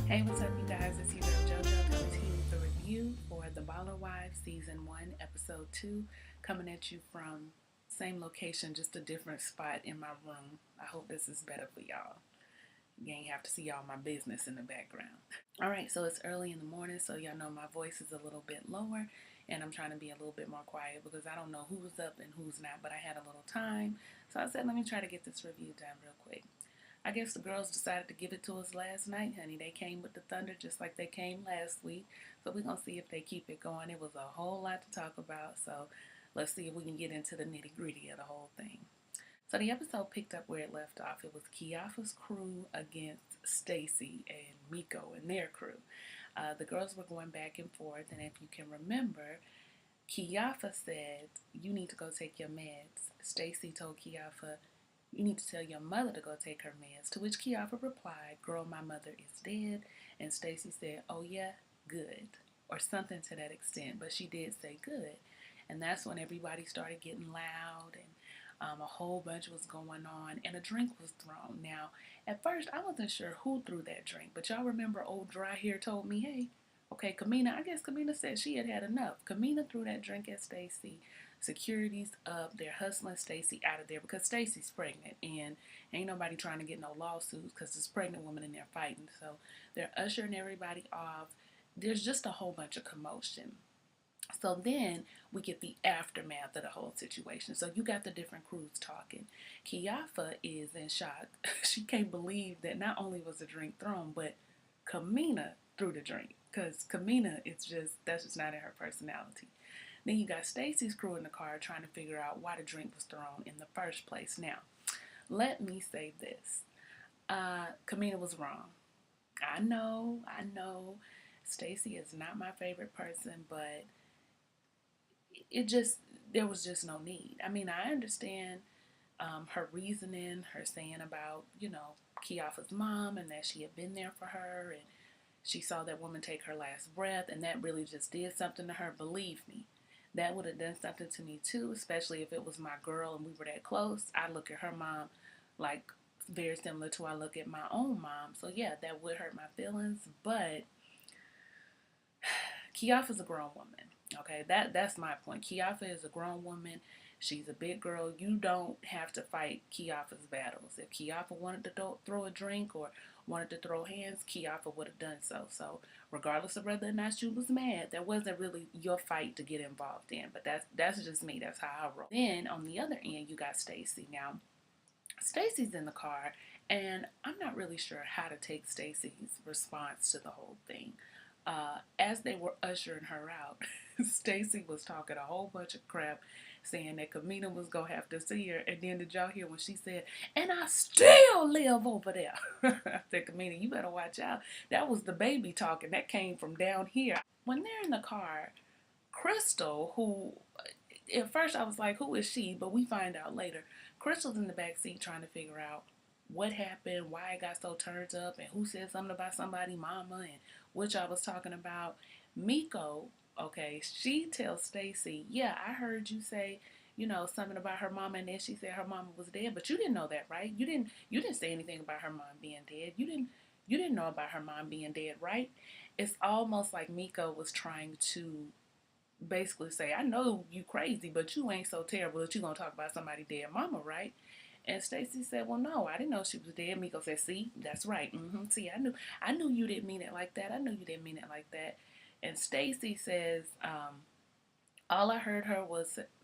Hey, what's up, you guys? It's your girl JoJo coming to you with a review for The Baller Wives Season 1, Episode 2, coming at you from same location, just a different spot in my room. I hope this is better for y'all. You ain't have to see all my business in the background. All right, so it's early in the morning, so y'all know my voice is a little bit lower, and I'm trying to be a little bit more quiet because I don't know who's up and who's not, but I had a little time. So I said, let me try to get this review done real quick. I guess the girls decided to give it to us last night, honey. They came with the thunder just like they came last week. So we're going to see if they keep it going. It was a whole lot to talk about. So let's see if we can get into the nitty gritty of the whole thing. So the episode picked up where it left off. It was Kiafa's crew against Stacey and Miko and their crew. The girls were going back and forth. And if you can remember, Kiafa said, "You need to go take your meds." Stacey told Kiafa, "You need to tell your mother to go take her meds." To which Kiara replied, "Girl, my mother is dead." And Stacey said, "Oh yeah, good." Or something to that extent. But she did say good. And that's when everybody started getting loud and a whole bunch was going on and a drink was thrown. Now, at first, I wasn't sure who threw that drink. But y'all remember old Dry Hair told me, hey, okay, Kamina, I guess Kamina said she had had enough. Kamina threw that drink at Stacey. Security's up. They're hustling Stacey out of there because Stacey's pregnant and ain't nobody trying to get no lawsuits because there's pregnant women in there fighting. So they're ushering everybody off. There's just a whole bunch of commotion. So then we get the aftermath of the whole situation. So you got the different crews talking. Kiafa is in shock. She can't believe that not only was the drink thrown, but Kamina threw the drink. Because Kamina, that's just not in her personality. Then you got Stacey's crew in the car trying to figure out why the drink was thrown in the first place. Now, let me say this. Kamina was wrong. I know. Stacey is not my favorite person, but it just, there was just no need. I mean, I understand her reasoning, her saying about, Kiafa's mom and that she had been there for her and she saw that woman take her last breath and that really just did something to her. Believe me, that would have done something to me too, especially if it was my girl and we were that close. I look at her mom like very similar to I look at my own mom. So yeah, that would hurt my feelings, but Kiafa's a grown woman. Okay, that's my point. Kiafa is a grown woman. She's a big girl. You don't have to fight Kiafa's battles. If Kiafa wanted to throw a drink or wanted to throw hands, Kiafa would have done so. So regardless of whether or not you was mad, that wasn't really your fight to get involved in. But that's just me. That's how I roll. Then on the other end, you got Stacey. Now, Stacey's in the car, and I'm not really sure how to take Stacey's response to the whole thing. As they were ushering her out, Stacey was talking a whole bunch of crap, saying that Kamina was gonna have to see her. And then did y'all hear when she said, "And I still live over there"? I said, Kamina, you better watch out. That was the baby talking. That came from down here. When they're in the car, Crystal, who at first I was like, who is she? But we find out later. Crystal's in the back seat trying to figure out what happened, why it got so turned up, and who said something about somebody mama and which I was talking about. Miko, okay, she tells Stacey, yeah, I heard you say, something about her mama, and then she said her mama was dead, but you didn't know that, right? You didn't say anything about her mom being dead. You didn't know about her mom being dead, right? It's almost like Miko was trying to basically say, I know you crazy, but you ain't so terrible that you gonna talk about somebody dead mama, right? And Stacey said, well, no, I didn't know she was dead. Miko said, see, that's right. See, I knew you didn't mean it like that. I knew you didn't mean it like that. And Stacey says, all I heard her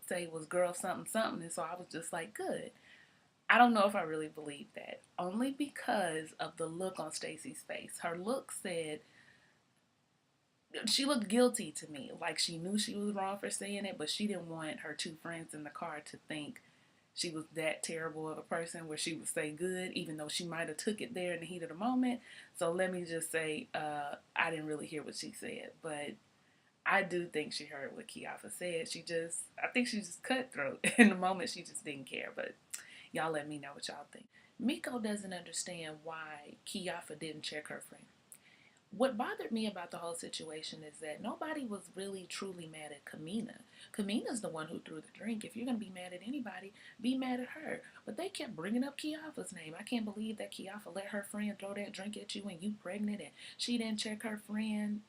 say was girl something something. And so I was just like, good. I don't know if I really believe that. Only because of the look on Stacey's face. Her look said, she looked guilty to me. Like she knew she was wrong for saying it, but she didn't want her two friends in the car to think she was that terrible of a person where she would say good, even though she might have took it there in the heat of the moment. So let me just say, I didn't really hear what she said, but I do think she heard what Kiafa said. I think she just cutthroat. In the moment, she just didn't care, but y'all let me know what y'all think. Miko doesn't understand why Kiafa didn't check her friend. What bothered me about the whole situation is that nobody was really truly mad at Kamina. Kamina's the one who threw the drink. If you're going to be mad at anybody, be mad at her. But they kept bringing up Kiafa's name. I can't believe that Kiafa let her friend throw that drink at you and you pregnant and she didn't check her friend.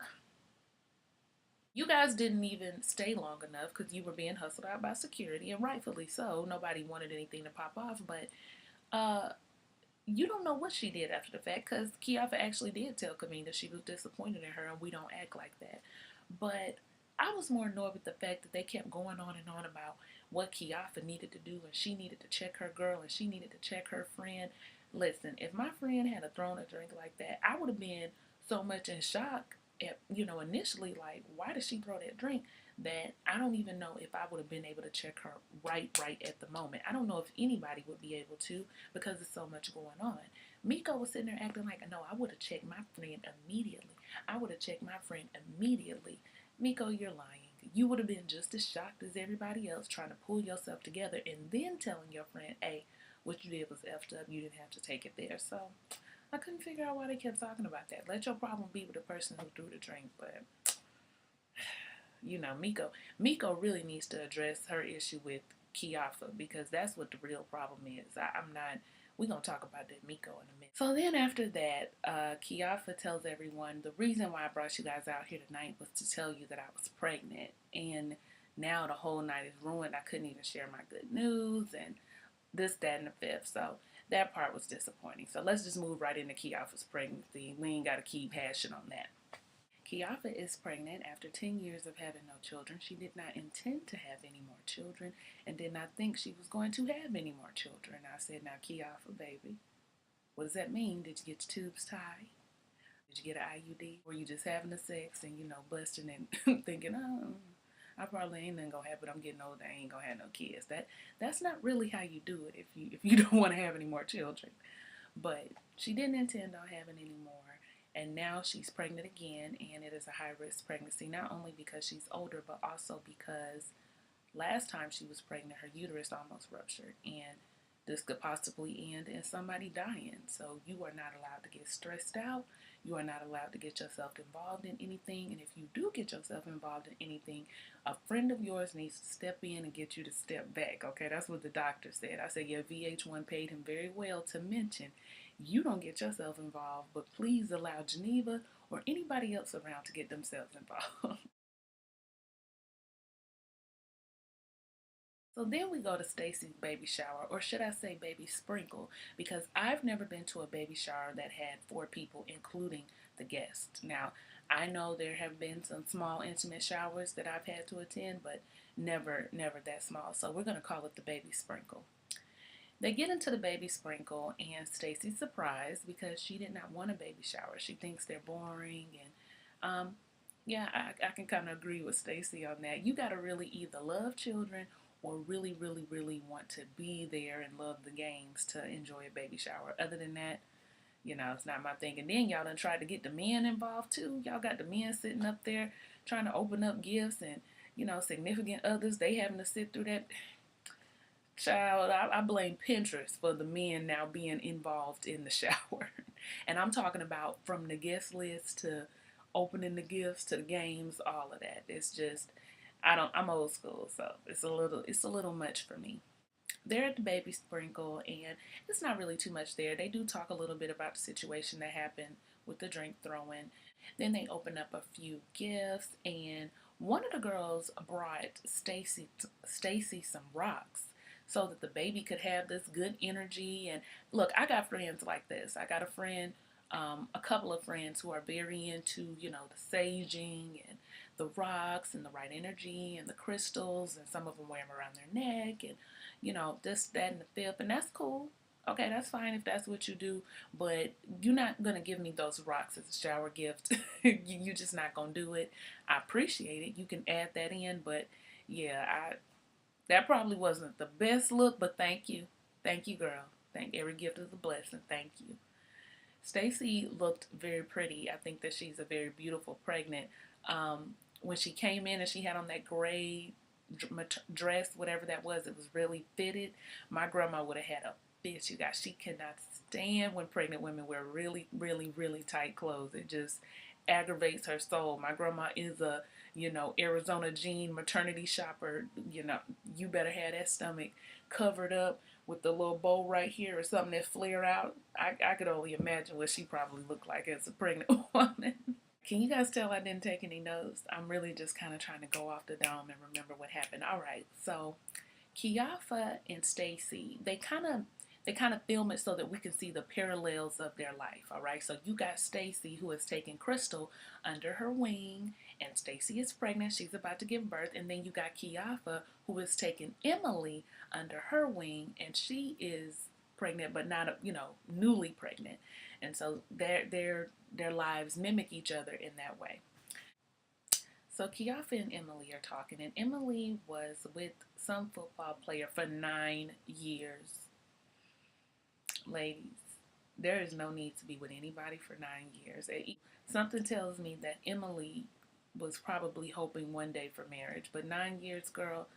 You guys didn't even stay long enough because you were being hustled out by security, and rightfully so. Nobody wanted anything to pop off, but uh, you don't know what she did after the fact because Kiafa actually did tell Kamina she was disappointed in her, and we don't act like that. But I was more annoyed with the fact that they kept going on and on about what Kiafa needed to do, and she needed to check her girl, and she needed to check her friend. Listen, if my friend had thrown a drink like that, I would have been so much in shock at, initially, like, why did she throw that drink? That I don't even know if I would have been able to check her right at the moment. I don't know if anybody would be able to because there's so much going on. Miko was sitting there acting like, no, I would have checked my friend immediately. I would have checked my friend immediately. Miko, you're lying. You would have been just as shocked as everybody else trying to pull yourself together and then telling your friend, hey, what you did was effed up. You didn't have to take it there. So I couldn't figure out why they kept talking about that. Let your problem be with the person who threw the drink, but Miko really needs to address her issue with Kiafa because that's what the real problem is. I'm not. We're going to talk about that Miko in a minute. So then after that, Kiafa tells everyone the reason why I brought you guys out here tonight was to tell you that I was pregnant. And now the whole night is ruined. I couldn't even share my good news and this, that, and the fifth. So that part was disappointing. So let's just move right into Kiafa's pregnancy. We ain't got to keep hashing on that. Kiafa is pregnant after 10 years of having no children. She did not intend to have any more children and did not think she was going to have any more children. I said, now, Kiafa, baby, what does that mean? Did you get your tubes tied? Did you get an IUD? Were you just having the sex and, busting and thinking, oh, I probably ain't nothing gonna happen. I'm getting older. I ain't gonna have no kids. That's not really how you do it if you don't want to have any more children. But she didn't intend on having any more. And now she's pregnant again, and it is a high-risk pregnancy, not only because she's older, but also because last time she was pregnant, her uterus almost ruptured, and this could possibly end in somebody dying. So you are not allowed to get stressed out. You are not allowed to get yourself involved in anything. And if you do get yourself involved in anything, a friend of yours needs to step in and get you to step back. Okay, that's what the doctor said. I said, yeah, VH1 paid him very well to mention you don't get yourself involved, but please allow Geneva or anybody else around to get themselves involved. So then we go to Stacey's baby shower, or should I say baby sprinkle, because I've never been to a baby shower that had 4 people, including the guests. Now, I know there have been some small intimate showers that I've had to attend, but never that small. So we're going to call it the baby sprinkle. They get into the baby sprinkle, and Stacey's surprised because she did not want a baby shower. She thinks they're boring, and yeah, I can kind of agree with Stacey on that. You got to really either love children or really want to be there and love the games to enjoy a baby shower. Other than that, it's not my thing. And then y'all done tried to get the men involved too. Y'all got the men sitting up there trying to open up gifts and, significant others. They having to sit through that. Child, I blame Pinterest for the men now being involved in the shower. And I'm talking about from the guest list to opening the gifts to the games, all of that. It's just, I'm old school, so it's a little much for me. They're at the baby sprinkle, and it's not really too much there. They do talk a little bit about the situation that happened with the drink throwing. Then they open up a few gifts, and one of the girls brought Stacey some rocks so that the baby could have this good energy. And look, I got friends like this. I got a couple of friends who are very into, the saging and the rocks and the right energy and the crystals, and some of them wear them around their neck and, this, that, and the fifth. And that's cool. Okay, that's fine if that's what you do, but you're not going to give me those rocks as a shower gift. You're just not going to do it. I appreciate it. You can add that in, but yeah, that probably wasn't the best look, but thank you. Thank you, girl. Every gift is a blessing. Thank you. Stacey looked very pretty. I think that she's a very beautiful pregnant. When she came in and she had on that gray dress, whatever that was, it was really fitted. My grandma would have had a bitch, you guys. She cannot stand when pregnant women wear really tight clothes. It just aggravates her soul. My grandma is a, Arizona gene maternity shopper. You better have that stomach covered up with the little bow right here or something that flare out. I could only imagine what she probably looked like as a pregnant woman. Can you guys tell I didn't take any notes? I'm really just kind of trying to go off the dome and remember what happened. All right, so Chiara and Stacey, they kind of film it so that we can see the parallels of their life. All right, so you got Stacey, who is taking Crystal under her wing, and Stacey is pregnant. She's about to give birth, and then you got Chiara, who is taking Emily under her wing, and she is pregnant, but not newly pregnant, and so their lives mimic each other in that way. So Chiara and Emily are talking, and Emily was with some football player for 9 years. Ladies, there is no need to be with anybody for 9 years. Something tells me that Emily was probably hoping one day for marriage, but 9 years, girl,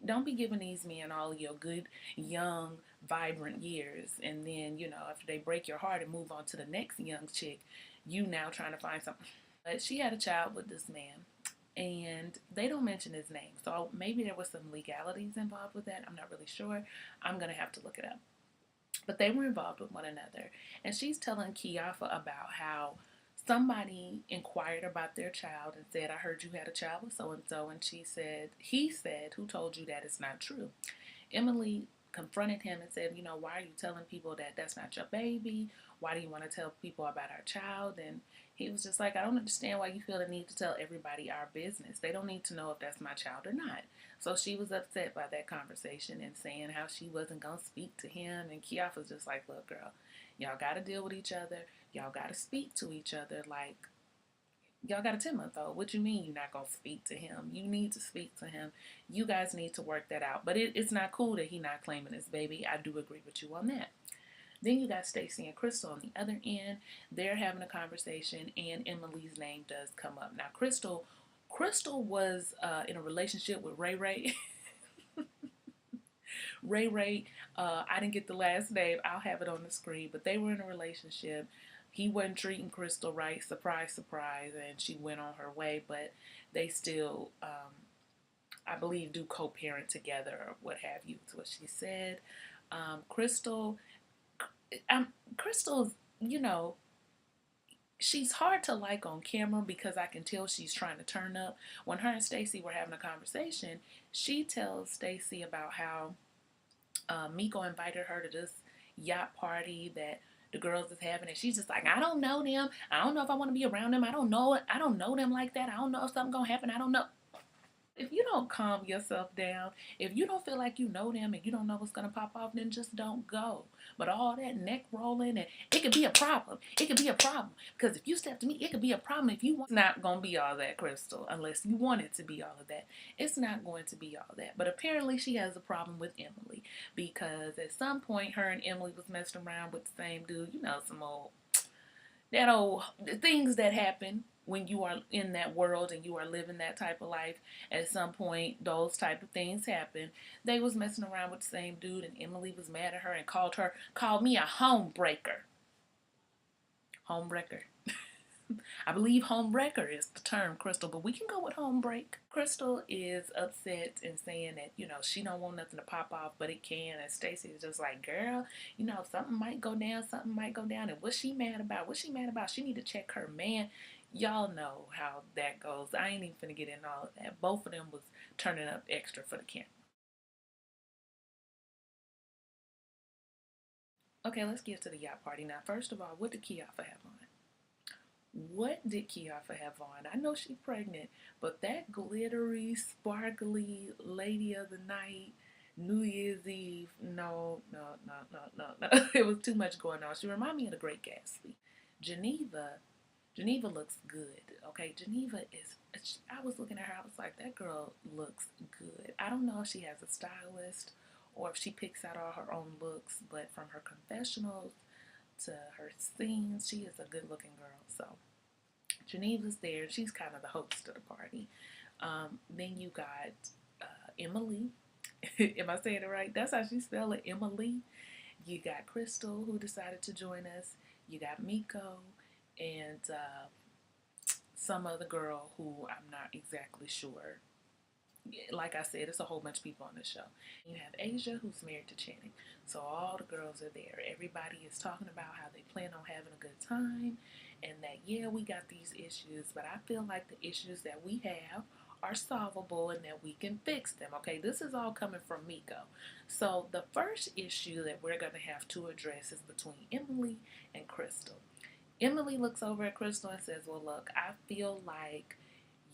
don't be giving these men all of your good, young, vibrant years, and then, after they break your heart and move on to the next young chick, you now trying to find something. But she had a child with this man, and they don't mention his name, so maybe there was some legalities involved with that. I'm not really sure. I'm going to have to look it up. But they were involved with one another, and she's telling Chiara about how somebody inquired about their child and said, I heard you had a child with so-and-so, and he said, who told you that it's not true? Emily confronted him and said, why are you telling people that that's not your baby? Why do you want to tell people about our child? And he was just like, I don't understand why you feel the need to tell everybody our business. They don't need to know if that's my child or not. So she was upset by that conversation and saying how she wasn't going to speak to him. And Chiara was just like, look, girl, y'all got to deal with each other. Y'all got to speak to each other. Like, y'all got a 10-month-old. What you mean you're not going to speak to him? You need to speak to him. You guys need to work that out. But it's not cool that he not claiming his baby. I do agree with you on that. Then you got Stacey and Crystal on the other end. They're having a conversation, and Emily's name does come up. Now, Crystal was in a relationship with Ray Ray. Ray Ray, I didn't get the last name. I'll have it on the screen. But they were in a relationship. He wasn't treating Crystal right. Surprise, surprise. And she went on her way. But they still, I believe, do co-parent together or what have you. That's what she said. Crystal's, she's hard to like on camera because I can tell she's trying to turn up. When her and Stacey were having a conversation, she tells Stacey about how Miko invited her to this yacht party that the girls is having, and she's just like, I don't know them. I don't know if I want to be around them. I don't know it. I don't know them like that. I don't know if something's gonna happen. I don't know. If you don't calm yourself down, if you don't feel like you know them and you don't know what's going to pop off, then just don't go. But all that neck rolling, and it could be a problem. It could be a problem. Because if you step to me, it could be a problem if you want. It's not going to be all that, Crystal, unless you want it to be all of that. It's not going to be all that. But apparently she has a problem with Emily because at some point her and Emily was messing around with the same dude. Some old things that happen when you are in that world and you are living that type of life. At some point those type of things happen. They was messing around with the same dude, and Emily was mad at her and called me a homebreaker. I believe homebreaker is the term, Crystal, but we can go with homebreak. Crystal is upset and saying that, she don't want nothing to pop off, but it can. And Stacey is just like, girl, something might go down, And what's she mad about? She need to check her man. Y'all know how that goes. I ain't even finna get into all of that. Both of them was turning up extra for the camera. Okay, let's get to the yacht party. Now, first of all, what did Chiara have on? What did Chiara have on? I know she's pregnant, but that glittery, sparkly lady of the night, New Year's Eve, no. It was too much going on. She reminded me of the Great Gatsby. Geneva looks good, okay? I was looking at her, I was like, that girl looks good. I don't know if she has a stylist or if she picks out all her own looks, but from her confessionals to her scenes, she is a good looking girl. So Geneva's there. She's kind of the host of the party. Then you got Emily. Am I saying it right? That's how she spelled it, Emily. You got Crystal, who decided to join us. You got Miko. and some other girl who I'm not exactly sure. Like I said, it's a whole bunch of people on the show. You have Asia, who's married to Channing. So all the girls are there. Everybody is talking about how they plan on having a good time and that, yeah, we got these issues, but I feel like the issues that we have are solvable and that we can fix them. Okay, this is all coming from Miko. So the first issue that we're going to have to address is between Emily and Crystal. Emily looks over at Crystal and says, well, look, I feel like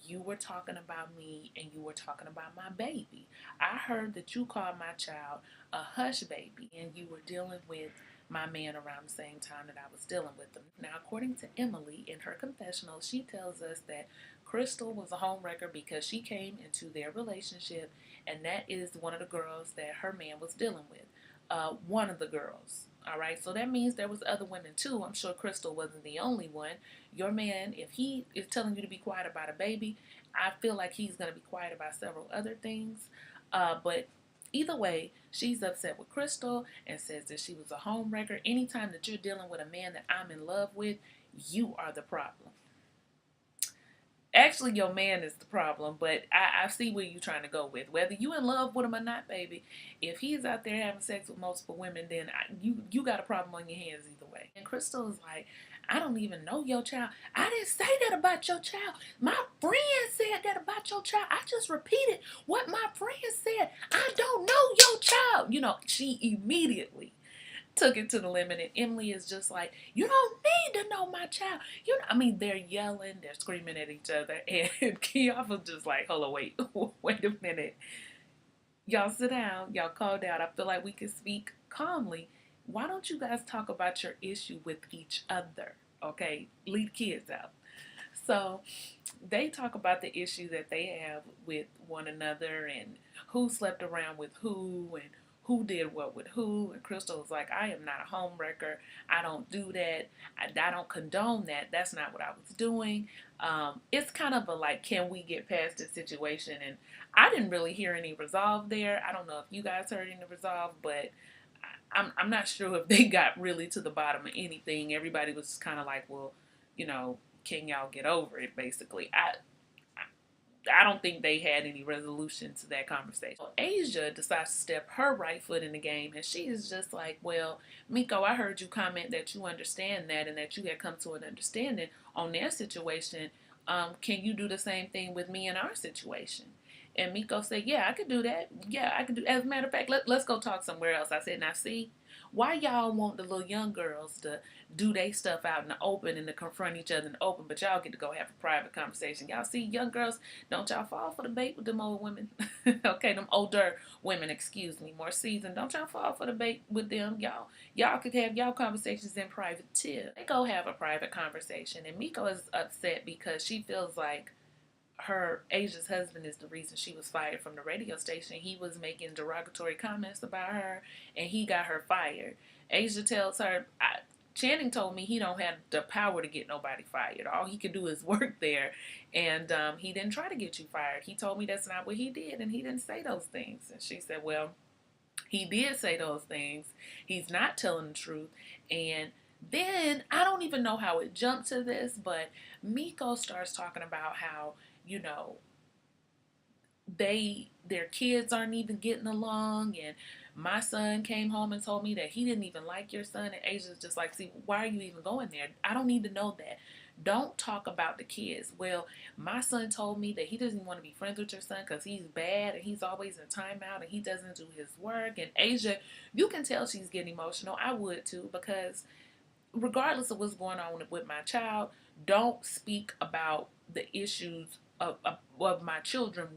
you were talking about me and you were talking about my baby. I heard that you called my child a hush baby and you were dealing with my man around the same time that I was dealing with them. Now, according to Emily, in her confessional, she tells us that Crystal was a homewrecker because she came into their relationship, and that is one of the girls that her man was dealing with. One of the girls. All right, so that means there was other women too. I'm sure Crystal wasn't the only one. Your man, if he is telling you to be quiet about a baby, I feel like he's going to be quiet about several other things. But either way, she's upset with Crystal and says that she was a homewrecker. Anytime that you're dealing with a man that I'm in love with, you are the problem. Actually, your man is the problem, but I see where you're trying to go with. Whether you in love with him or not, baby, if he's out there having sex with multiple women, then you got a problem on your hands either way. And Crystal is like, I don't even know your child. I didn't say that about your child. My friend said that about your child. I just repeated what my friend said. I don't know your child. You know, she immediately took it to the limit, and Emily is just like, you don't need to know my child. You know, I mean, they're yelling, they're screaming at each other, and Kiara's just like, hold on, wait, wait a minute. Y'all sit down, y'all calm down. I feel like we can speak calmly. Why don't you guys talk about your issue with each other? Okay, leave kids out. So they talk about the issue that they have with one another and who slept around with who and who did what with who. And Crystal was like, I am not a homewrecker. I don't do that. I don't condone that. That's not what I was doing. It's kind of a like, can we get past this situation? And I didn't really hear any resolve there. I don't know if you guys heard any resolve, but I'm not sure if they got really to the bottom of anything. Everybody was kind of like, well, you know, can y'all get over it, basically. I don't think they had any resolution to that conversation. So Asia decides to step her right foot in the game, and she is just like, well, Miko, I heard you comment that you understand that and that you had come to an understanding on their situation. Can you do the same thing with me and our situation? And Miko said, yeah, I could do that. Yeah, I could do. As a matter of fact, let's go talk somewhere else. I said, now see, why y'all want the little young girls to do their stuff out in the open and to confront each other in the open, but y'all get to go have a private conversation? Y'all see, young girls, don't y'all fall for the bait with them old women? Okay, them older women, excuse me, more seasoned. Don't y'all fall for the bait with them? Y'all could have y'all conversations in private too. They go have a private conversation, and Miko is upset because she feels like her Asia's husband is the reason she was fired from the radio station. He was making derogatory comments about her, and he got her fired. Asia tells her, Channing told me he don't have the power to get nobody fired. All he could do is work there, and he didn't try to get you fired. He told me that's not what he did, and he didn't say those things. And she said, well, he did say those things. He's not telling the truth. And then I don't even know how it jumped to this, but Miko starts talking about how, you know, their kids aren't even getting along, and my son came home and told me that he didn't even like your son. And Asia's just like, see, why are you even going there? I don't need to know that. Don't talk about the kids. Well, my son told me that he doesn't want to be friends with your son because he's bad and he's always in timeout and he doesn't do his work. And Asia, you can tell she's getting emotional. I would too, because regardless of what's going on with my child, don't speak about the issues of my children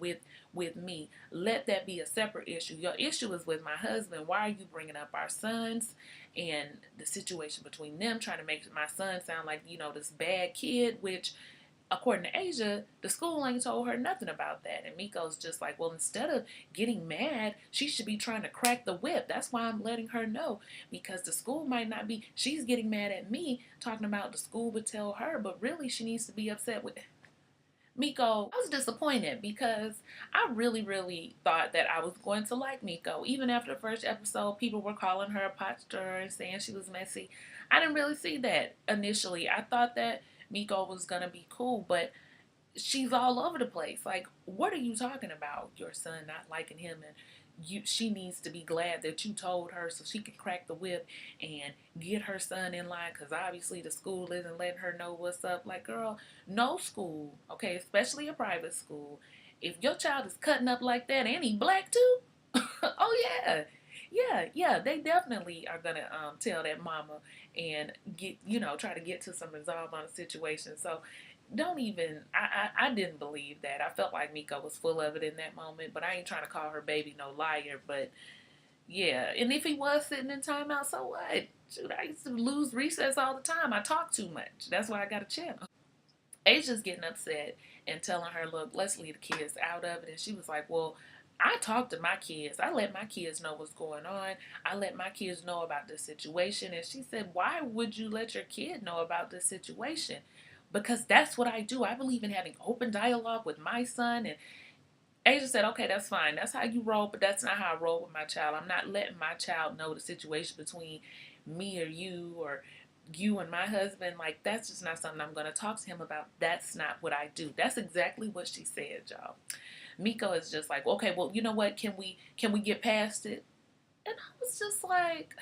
with me. Let that be a separate issue. Your issue is with my husband. Why are you bringing up our sons and the situation between them, trying to make my son sound like, you know, this bad kid, which according to Asia, the school ain't told her nothing about that. And Miko's just like, well, instead of getting mad, she should be trying to crack the whip. That's why I'm letting her know, because the school might not be, she's getting mad at me talking about the school would tell her, but really she needs to be upset with, Miko, I was disappointed because I really, really thought that I was going to like Miko. Even after the first episode, people were calling her a pot stirrer and saying she was messy. I didn't really see that initially. I thought that Miko was going to be cool, but she's all over the place. Like, what are you talking about? Your son not liking him, and she needs to be glad that you told her so she can crack the whip and get her son in line, because obviously the school isn't letting her know what's up. Like, girl, no school, okay, especially a private school, if your child is cutting up like that and he black too, oh yeah, yeah, they definitely are gonna tell that mama and get, try to get to some resolve on the situation. So don't even, I didn't believe that. I felt like Miko was full of it in that moment, but I ain't trying to call her baby no liar. But yeah, and if he was sitting in timeout, so what? Shoot, I used to lose recess all the time. I talk too much. That's why I got a channel. Asia's getting upset and telling her, look, let's leave the kids out of it. And she was like, well, I talk to my kids. I let my kids know what's going on. I let my kids know about this situation. And she said, why would you let your kid know about this situation? Because that's what I do. I believe in having open dialogue with my son. And Asia said, okay, that's fine. That's how you roll, but that's not how I roll with my child. I'm not letting my child know the situation between me or you and my husband. Like, that's just not something I'm going to talk to him about. That's not what I do. That's exactly what she said, y'all. Miko is just like, okay, well, you know what? Can we get past it? And I was just like,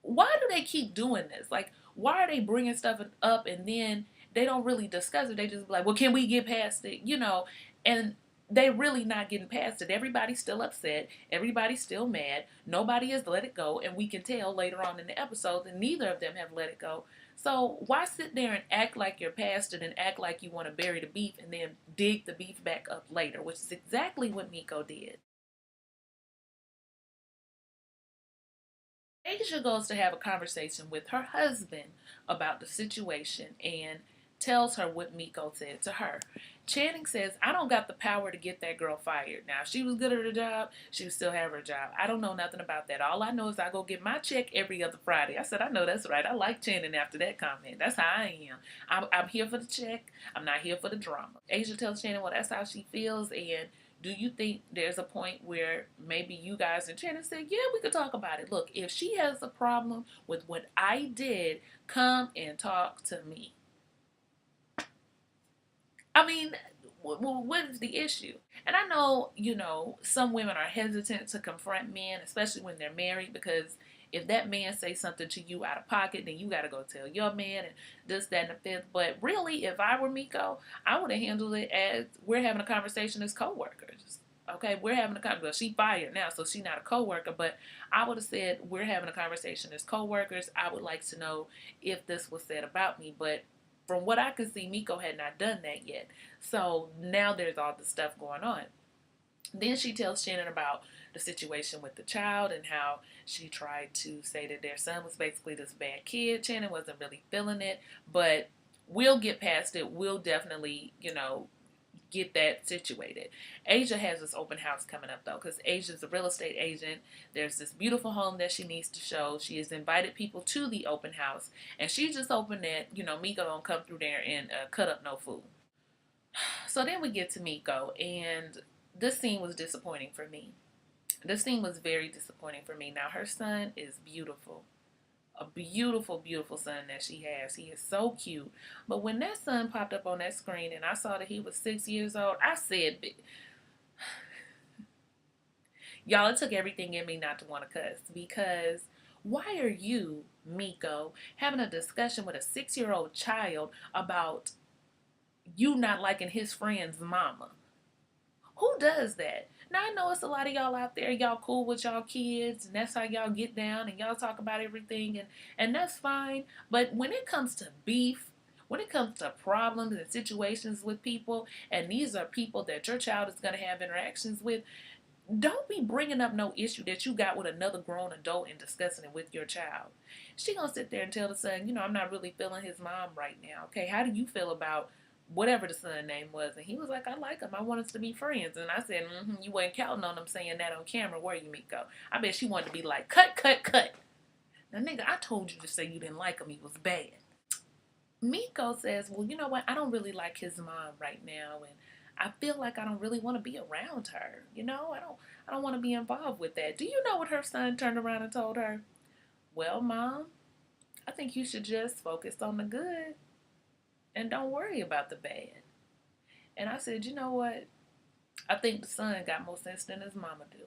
why do they keep doing this? Like, why are they bringing stuff up and then they don't really discuss it? They just be like, well, can we get past it? And they really not getting past it. Everybody's still upset. Everybody's still mad. Nobody has let it go. And we can tell later on in the episode that neither of them have let it go. So why sit there and act like you're past it and act like you want to bury the beef and then dig the beef back up later, which is exactly what Miko did. Asia goes to have a conversation with her husband about the situation and tells her what Miko said to her. Channing says, I don't got the power to get that girl fired. Now, if she was good at her job, she would still have her job. I don't know nothing about that. All I know is I go get my check every other Friday. I said, I know that's right. I like Channing after that comment. That's how I am. I'm here for the check. I'm not here for the drama. Asia tells Channing, well, that's how she feels, and do you think there's a point where maybe you guys and Channing said, yeah, we could talk about it? Look, if she has a problem with what I did, come and talk to me. I mean, what is the issue? And I know, some women are hesitant to confront men, especially when they're married, because if that man says something to you out of pocket, then you got to go tell your man and this, that, and the fifth. But really, if I were Miko, I would have handled it as we're having a conversation as co-workers. Okay, we're having a conversation. Well, she fired now, so she's not a co-worker. But I would have said, we're having a conversation as co-workers. I would like to know if this was said about me. But from what I could see, Miko had not done that yet. So now there's all this stuff going on. Then she tells Shannon about the situation with the child and how she tried to say that their son was basically this bad kid. Shannon wasn't really feeling it, but we'll get past it. We'll definitely, get that situated. Asia has this open house coming up though, because Asia's a real estate agent. There's this beautiful home that she needs to show. She has invited people to the open house, and she's just hoping that Miko don't come through there and cut up no food. So then we get to Miko, and this scene was disappointing for me. This scene was very disappointing for me. Now, her son is beautiful. A beautiful, beautiful son that she has. He is so cute. But when that son popped up on that screen and I saw that he was 6 years old, I said, y'all, it took everything in me not to want to cuss. Because why are you, Miko, having a discussion with a 6-year-old child about you not liking his friend's mama? Who does that? Now, I know it's a lot of y'all out there, y'all cool with y'all kids, and that's how y'all get down, and y'all talk about everything, and that's fine. But when it comes to beef, when it comes to problems and situations with people, and these are people that your child is going to have interactions with, don't be bringing up no issue that you got with another grown adult and discussing it with your child. She going to sit there and tell the son, I'm not really feeling his mom right now. Okay, how do you feel about whatever the son name was? And he was like, I like him. I want us to be friends. And I said, you wasn't counting on him saying that on camera, were you, Miko? I bet she wanted to be like, cut. Now, nigga, I told you to say you didn't like him. He was bad. Miko says, well, you know what? I don't really like his mom right now, and I feel like I don't really want to be around her. I don't want to be involved with that. Do you know what her son turned around and told her? Well, Mom, I think you should just focus on the good and don't worry about the bad. And I said, you know what? I think the son got more sense than his mama do.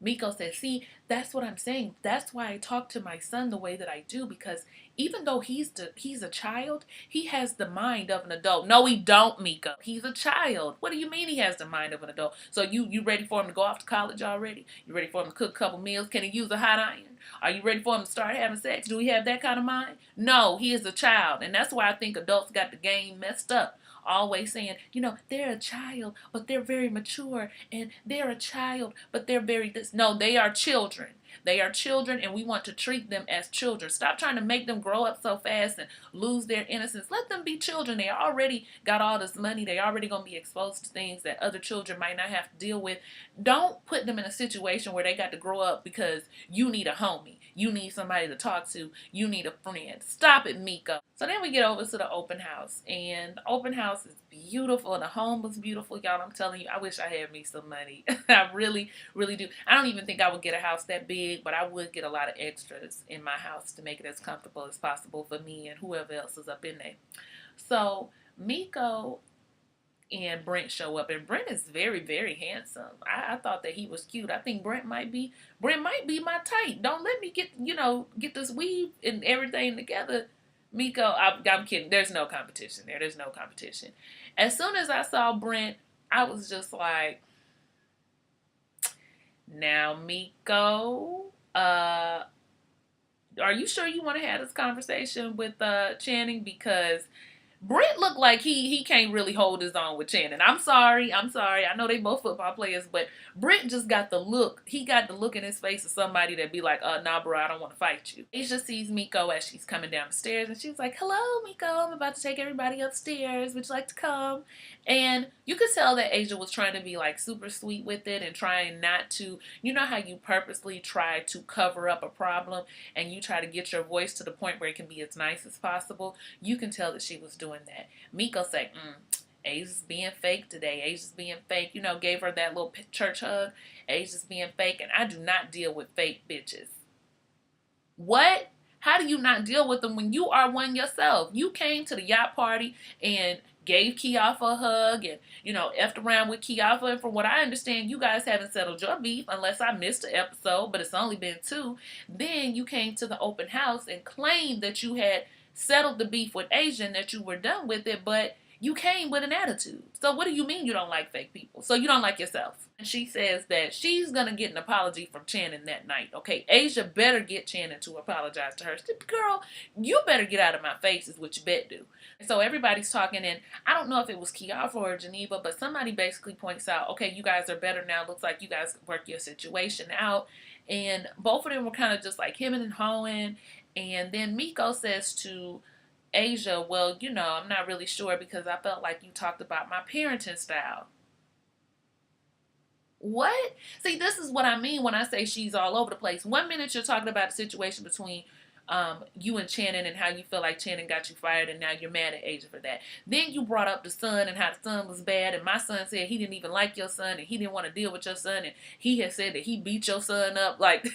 Miko says, see, that's what I'm saying. That's why I talk to my son the way that I do, because even though he's a child, he has the mind of an adult. No, he don't, Miko. He's a child. What do you mean he has the mind of an adult? So you ready for him to go off to college already? You ready for him to cook a couple meals? Can he use a hot iron? Are you ready for him to start having sex? Do he have that kind of mind? No, he is a child. And that's why I think adults got the game messed up, always saying, they're a child, but they're very mature, and they're a child, but they're very this. No, they are children. They are children, and we want to treat them as children. Stop trying to make them grow up so fast and lose their innocence. Let them be children. They already got all this money. They already going to be exposed to things that other children might not have to deal with. Don't put them in a situation where they got to grow up because you need a homie. You need somebody to talk to. You need a friend. Stop it, Miko. So then we get over to the open house, and the open house is beautiful, and the home was beautiful, y'all. I'm telling you, I wish I had me some money. I really, really do. I don't even think I would get a house that big, but I would get a lot of extras in my house to make it as comfortable as possible for me and whoever else is up in there. So Miko and Brent show up, and Brent is very, very handsome. I thought that he was cute. I think Brent might be my type. Don't let me get this weave and everything together. Miko, I'm kidding. There's no competition there. There's no competition. As soon as I saw Brent, I was just like, now Miko, are you sure you want to have this conversation with Channing? Because Brent looked like he can't really hold his own with Channing. I'm sorry. I know they both football players, but Brent just got the look. He got the look in his face of somebody that be like, nah, bro, I don't want to fight you. Asia sees Miko as she's coming down the stairs, and she's like, hello, Miko. I'm about to take everybody upstairs. Would you like to come? And you could tell that Asia was trying to be like super sweet with it and trying not to, you know how you purposely try to cover up a problem and you try to get your voice to the point where it can be as nice as possible. You can tell that she was doing that. Miko said, Asia's being fake today. Asia's being fake. Gave her that little church hug. Asia's being fake, and I do not deal with fake bitches. What? How do you not deal with them when you are one yourself? You came to the yacht party and gave Kiafa a hug and, effed around with Kiafa. And from what I understand, you guys haven't settled your beef unless I missed an episode, but it's only been 2. Then you came to the open house and claimed that you had settled the beef with Asia and that you were done with it, but you came with an attitude. So what do you mean you don't like fake people? So you don't like yourself. And she says that she's going to get an apology from Channing that night. Okay, Asia better get Channing to apologize to her. Girl, you better get out of my face is what you bet do. And so everybody's talking, and I don't know if it was Kiara or Geneva, but somebody basically points out, okay, you guys are better now. Looks like you guys work your situation out. And both of them were kind of just like hemming and hawing. And then Miko says to Asia, well, I'm not really sure because I felt like you talked about my parenting style. What? See, this is what I mean when I say she's all over the place. 1 minute you're talking about the situation between you and Channing and how you feel like Channing got you fired and now you're mad at Asia for that. Then you brought up the son and how the son was bad and my son said he didn't even like your son and he didn't want to deal with your son and he had said that he beat your son up. Like,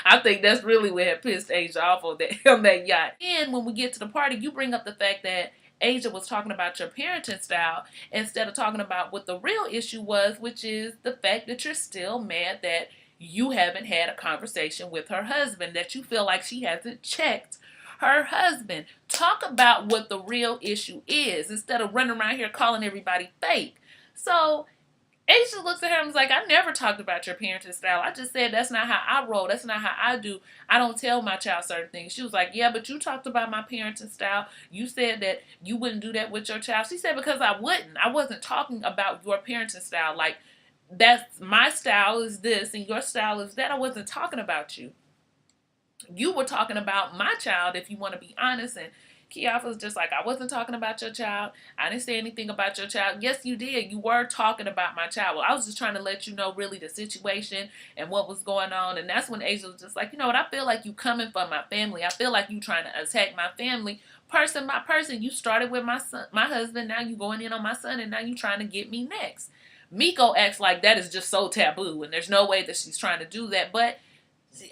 I think that's really what had pissed Asia off on that yacht. And when we get to the party, you bring up the fact that Asia was talking about your parenting style instead of talking about what the real issue was, which is the fact that you're still mad that you haven't had a conversation with her husband, that you feel like she hasn't checked her husband. Talk about what the real issue is instead of running around here calling everybody fake. So Asia looks at her and was like, I never talked about your parenting style. I just said that's not how I roll. That's not how I do. I don't tell my child certain things. She was like, yeah, but you talked about my parenting style. You said that you wouldn't do that with your child. She said, because I wouldn't. I wasn't talking about your parenting style. Like, that's my style is this and your style is that. I wasn't talking about you. You were talking about my child, if you want to be honest, and Kiara was just like, I wasn't talking about your child. I didn't say anything about your child. Yes, you did. You were talking about my child. Well, I was just trying to let you know really the situation and what was going on. And that's when Asia was just like, you know what? I feel like you coming for my family. I feel like you trying to attack my family person by person. You started with my son, my husband. Now you going in on my son, and now you trying to get me next. Miko acts like that is just so taboo, and there's no way that she's trying to do that. But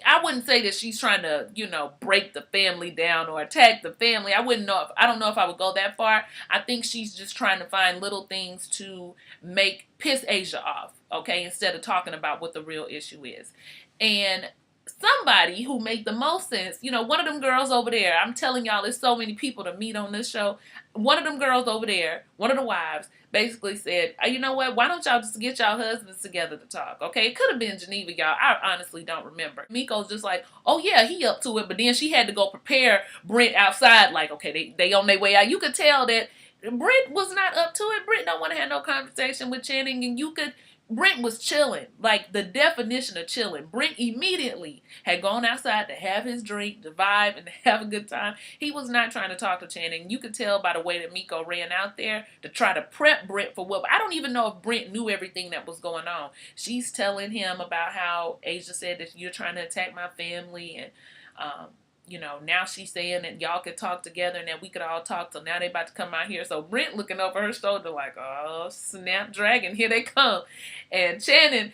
I wouldn't say that she's trying to, break the family down or attack the family. I don't know if I would go that far. I think she's just trying to find little things to piss Asia off, okay, instead of talking about what the real issue is. And somebody who made the most sense, one of them girls over there, I'm telling y'all, there's so many people to meet on this show. One of them girls over there, one of the wives, basically said, you know what, why don't y'all just get y'all husbands together to talk, okay? It could have been Geneva, y'all. I honestly don't remember. Miko's just like, oh yeah, he up to it, but then she had to go prepare Brent outside, like, okay, they on their way out. You could tell that Brent was not up to it. Brent don't want to have no conversation with Channing, and Brent was chilling, like the definition of chilling. Brent immediately had gone outside to have his drink, to vibe, and to have a good time. He was not trying to talk to Channing. You could tell by the way that Miko ran out there to try to prep Brent for what. I don't even know if Brent knew everything that was going on. She's telling him about how Asia said that you're trying to attack my family, and now she's saying that y'all could talk together and that we could all talk. So now they about to come out here. So Brent looking over her shoulder like, oh, snapdragon, here they come. And Channing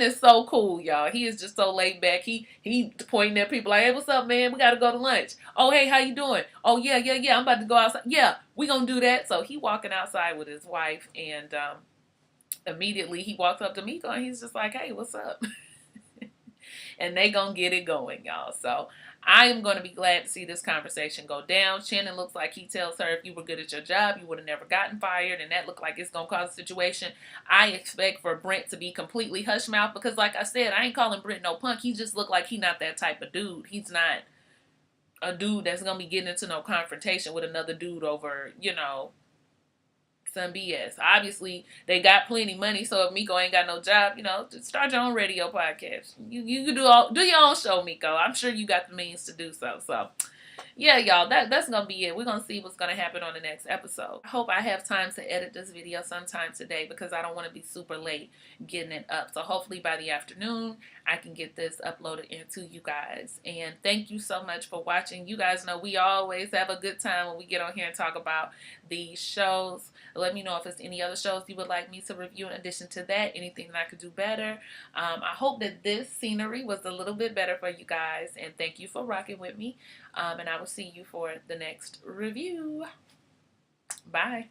is so cool, y'all. He is just so laid back. He pointing at people like, hey, what's up, man? We got to go to lunch. Oh, hey, how you doing? Oh, yeah. I'm about to go outside. Yeah, we going to do that. So he walking outside with his wife, and immediately he walks up to Miko and he's just like, hey, what's up? And they gonna get it going, y'all. So I am going to be glad to see this conversation go down. Shannon looks like he tells her, if you were good at your job, you would have never gotten fired, and that looked like it's going to cause a situation. I expect for Brent to be completely hush mouth because, like I said, I ain't calling Brent no punk. He just looked like he not that type of dude. He's not a dude that's going to be getting into no confrontation with another dude over, some BS. Obviously, they got plenty money, so if Miko ain't got no job, just start your own radio podcast. You can do your own show, Miko. I'm sure you got the means to do so. So, yeah, y'all, that's gonna be it. We're gonna see what's gonna happen on the next episode. I hope I have time to edit this video sometime today because I don't want to be super late getting it up. So hopefully by the afternoon I can get this uploaded into you guys. And thank you so much for watching. You guys know we always have a good time when we get on here and talk about these shows. Let me know if there's any other shows you would like me to review in addition to that, anything that I could do better. I hope that this scenery was a little bit better for you guys, and thank you for rocking with me. And I will see you for the next review. Bye.